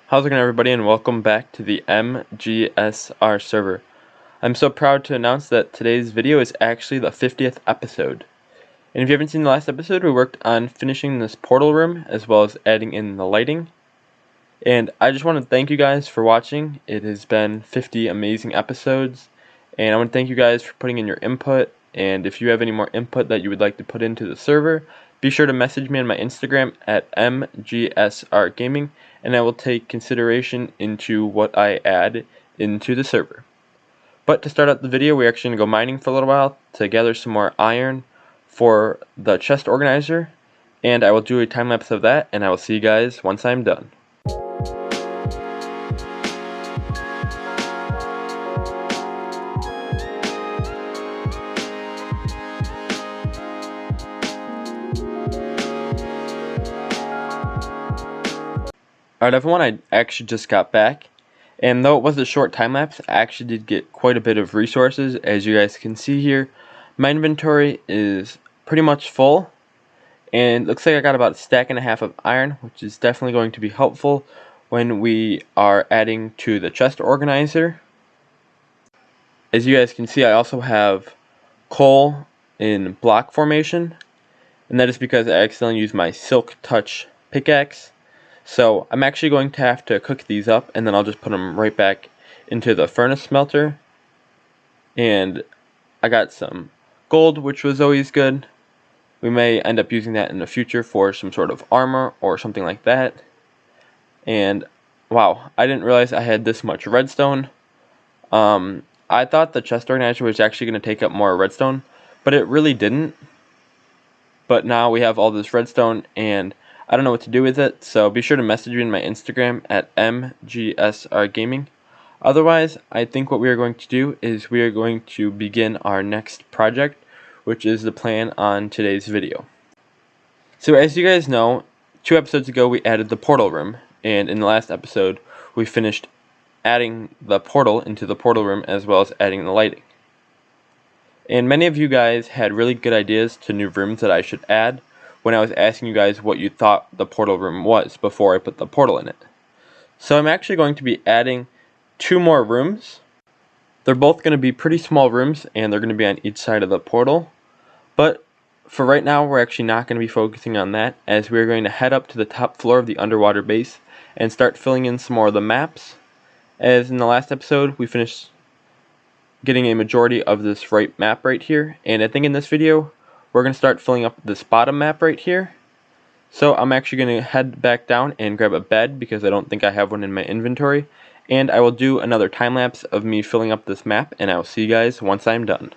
How's it going, everybody, and welcome back to the MGSR server. I'm so proud to announce that today's video is actually the 50th episode. And if you haven't seen the last episode, we worked on finishing this portal room as well as adding in the lighting. And I just want to thank you guys for watching. It has been 50 amazing episodes, and I want to thank you guys for putting in your input. And if you have any more input that you would like to put into the server, be sure to message me on my Instagram at MGSR Gaming, and I will take consideration into what I add into the server. But to start out the video, we're actually going to go mining for a little while to gather some more iron for the chest organizer, and I will do a time lapse of that, and I will see you guys once I'm done. Alright everyone, I actually just got back, and though it was a short time lapse, I actually did get quite a bit of resources. As you guys can see here, my inventory is pretty much full, and it looks like I got about a stack and a half of iron, which is definitely going to be helpful when we are adding to the chest organizer. As you guys can see, I also have coal in block formation, and that is because I accidentally used my Silk Touch pickaxe. So I'm actually going to have to cook these up, and then I'll just put them right back into the furnace smelter. And I got some gold, which was always good. We may end up using that in the future for some sort of armor or something like that. And wow, I didn't realize I had this much redstone. I thought the chest organizer was actually going to take up more redstone, but it really didn't. But now we have all this redstone, and I don't know what to do with it, so be sure to message me in my Instagram at MGSR Gaming. Otherwise, I think what we are going to do is we are going to begin our next project, which is the plan on today's video. So as you guys know, 2 episodes ago we added the portal room, and in the last episode we finished adding the portal into the portal room as well as adding the lighting. And many of you guys had really good ideas to new rooms that I should add when I was asking you guys what you thought the portal room was before I put the portal in it. So I'm actually going to be adding 2 more rooms. They're both going to be pretty small rooms, and they're going to be on each side of the portal. But for right now, we're actually not going to be focusing on that, as we're going to head up to the top floor of the underwater base and start filling in some more of the maps. As in the last episode, we finished getting a majority of this right map right here, and I think in this video we're going to start filling up this bottom map right here. So I'm actually going to head back down and grab a bed because I don't think I have one in my inventory, and I will do another time lapse of me filling up this map, and I will see you guys once I'm done.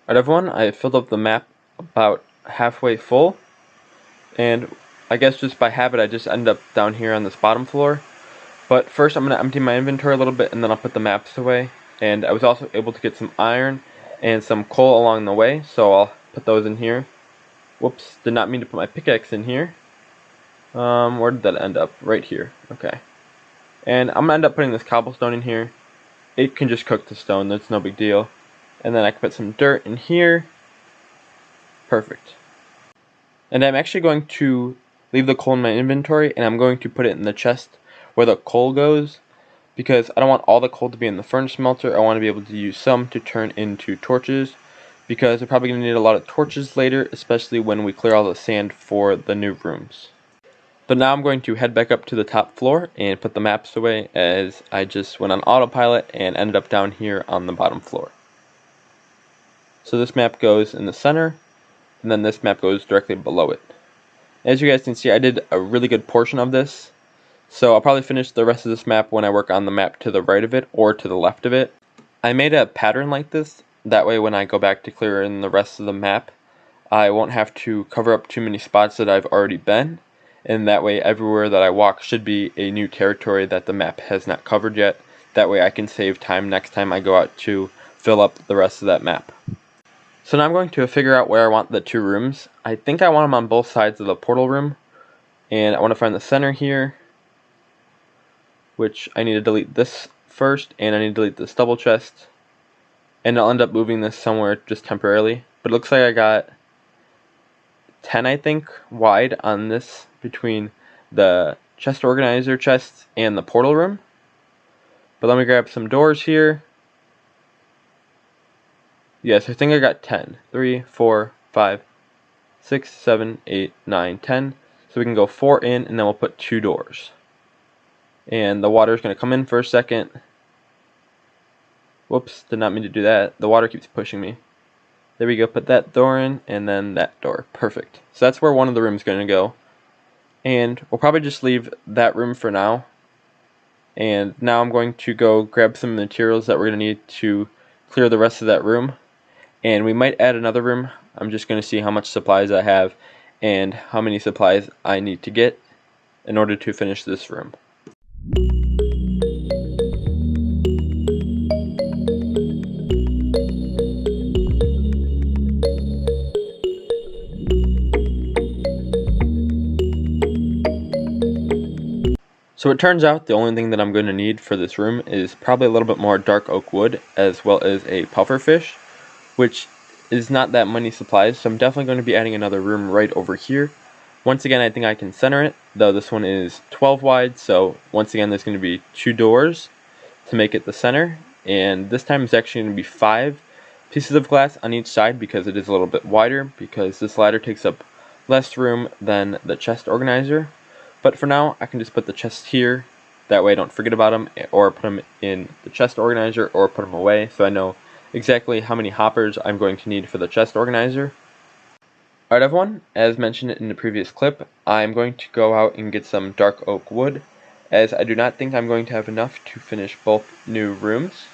Alright everyone, I filled up the map about halfway full, and I guess just by habit I just end up down here on this bottom floor. But first I'm going to empty my inventory a little bit, and then I'll put the maps away. And I was also able to get some iron and some coal along the way, so I'll put those in here. Whoops, did not mean to put my pickaxe in here. Where did that end up? Right here. Okay. And I'm going to end up putting this cobblestone in here. It can just cook the stone, that's no big deal. And then I can put some dirt in here. Perfect. And I'm actually going to leave the coal in my inventory, and I'm going to put it in the chest where the coal goes, because I don't want all the coal to be in the furnace smelter. I want to be able to use some to turn into torches, because we're probably going to need a lot of torches later, especially when we clear all the sand for the new rooms. But now I'm going to head back up to the top floor and put the maps away, as I just went on autopilot and ended up down here on the bottom floor. So this map goes in the center, and then this map goes directly below it. As you guys can see, I did a really good portion of this, so I'll probably finish the rest of this map when I work on the map to the right of it or to the left of it. I made a pattern like this, that way when I go back to clear in the rest of the map, I won't have to cover up too many spots that I've already been, and that way everywhere that I walk should be a new territory that the map has not covered yet That way I can save time next time I go out to fill up the rest of that map. So now I'm going to figure out where I want the 2 rooms. I think I want them on both sides of the portal room. And I want to find the center here, which I need to delete this first, and I need to delete this double chest. And I'll end up moving this somewhere just temporarily. But it looks like I got 10, I think, wide on this between the chest organizer chest and the portal room. But let me grab some doors here. Yes, I think I got 10. 3, 4, 5, 6, 7, 8, 9, 10. So we can go 4 in, and then we'll put 2 doors. And the water is going to come in for a second. Whoops, did not mean to do that. The water keeps pushing me. There we go, put that door in, and then that door. Perfect. So that's where one of the rooms is going to go. And we'll probably just leave that room for now. And now I'm going to go grab some materials that we're going to need to clear the rest of that room. And we might add another room. I'm just going to see how much supplies I have and how many supplies I need to get in order to finish this room. So it turns out the only thing that I'm going to need for this room is probably a little bit more dark oak wood, as well as a pufferfish, which is not that many supplies, so I'm definitely going to be adding another room right over here. Once again, I think I can center it, though this one is 12 wide, so once again there's going to be 2 doors to make it the center, and this time it's actually going to be 5 pieces of glass on each side because it is a little bit wider, because this ladder takes up less room than the chest organizer. But for now, I can just put the chests here, that way I don't forget about them, or put them in the chest organizer, or put them away, so I know exactly how many hoppers I'm going to need for the chest organizer. Alright everyone, as mentioned in the previous clip, I'm going to go out and get some dark oak wood, as I do not think I'm going to have enough to finish both new rooms.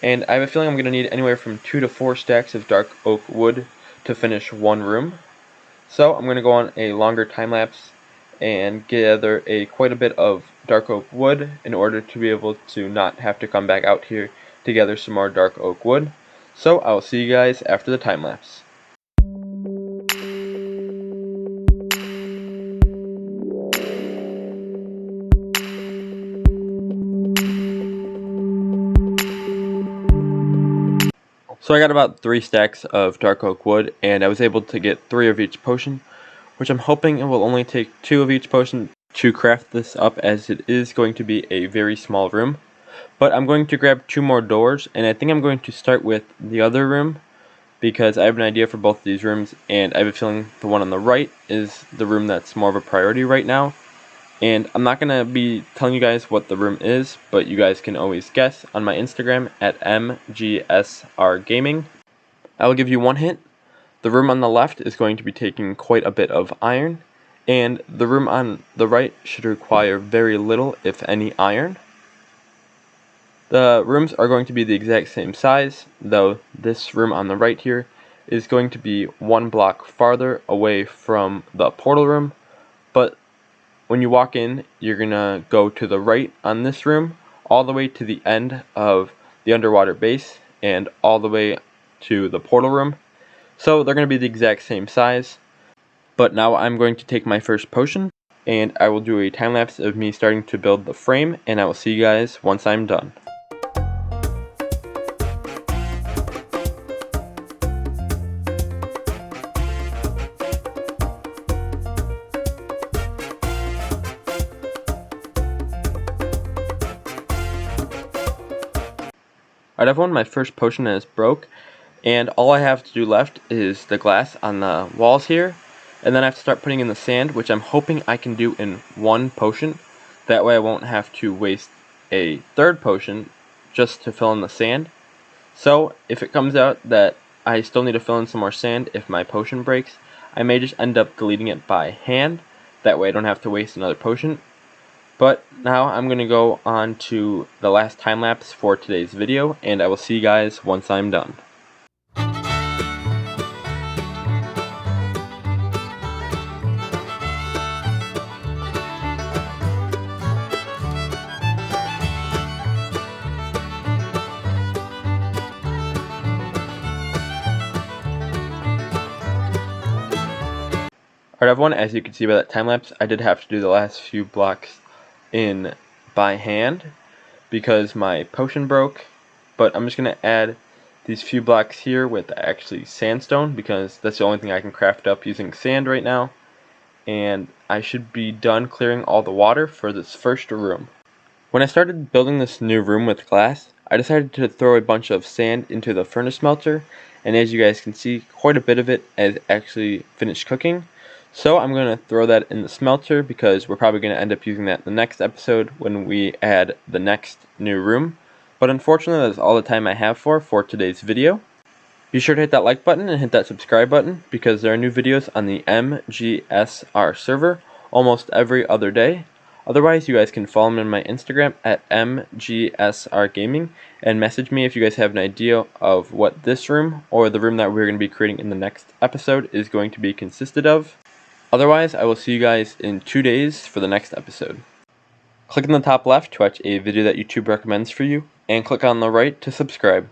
And I have a feeling I'm going to need anywhere from 2 to 4 stacks of dark oak wood to finish one room. So I'm going to go on a longer time lapse and gather quite a bit of dark oak wood in order to be able to not have to come back out here to gather some more dark oak wood. So I will see you guys after the time lapse. So I got about 3 stacks of dark oak wood, and I was able to get 3 of each potion, which I'm hoping it will only take 2 of each potion to craft this up, as it is going to be a very small room. But I'm going to grab 2 more doors, and I think I'm going to start with the other room, because I have an idea for both of these rooms, and I have a feeling the one on the right is the room that's more of a priority right now. And I'm not going to be telling you guys what the room is, but you guys can always guess on my Instagram at MGSR Gaming. I will give you one hint. The room on the left is going to be taking quite a bit of iron, and the room on the right should require very little, if any, iron. The rooms are going to be the exact same size, though this room on the right here is going to be 1 block farther away from the portal room, but when you walk in, you're going to go to the right on this room, all the way to the end of the underwater base, and all the way to the portal room. So they're going to be the exact same size. But now I'm going to take my first potion, and I will do a time lapse of me starting to build the frame, and I will see you guys once I'm done. Alright everyone, my first potion is broke, and all I have to do left is the glass on the walls here, and then I have to start putting in the sand, which I'm hoping I can do in 1 potion. That way I won't have to waste a 3rd potion just to fill in the sand. So if it comes out that I still need to fill in some more sand if my potion breaks, I may just end up deleting it by hand. That way I don't have to waste another potion. But now I'm going to go on to the last time lapse for today's video, and I will see you guys once I'm done. Alright everyone, as you can see by that time lapse, I did have to do the last few blocks in by hand because my potion broke, but I'm just going to add these few blocks here with actually sandstone because that's the only thing I can craft up using sand right now, and I should be done clearing all the water for this first room. When I started building this new room with glass, I decided to throw a bunch of sand into the furnace melter, and as you guys can see, quite a bit of it has actually finished cooking. So I'm going to throw that in the smelter because we're probably going to end up using that in the next episode when we add the next new room. But unfortunately, that's all the time I have for today's video. Be sure to hit that like button and hit that subscribe button because there are new videos on the MGSR server almost every other day. Otherwise, you guys can follow me on my Instagram at MGSR Gaming and message me if you guys have an idea of what this room or the room that we're going to be creating in the next episode is going to be consisted of. Otherwise, I will see you guys in 2 days for the next episode. Click on the top left to watch a video that YouTube recommends for you, and click on the right to subscribe.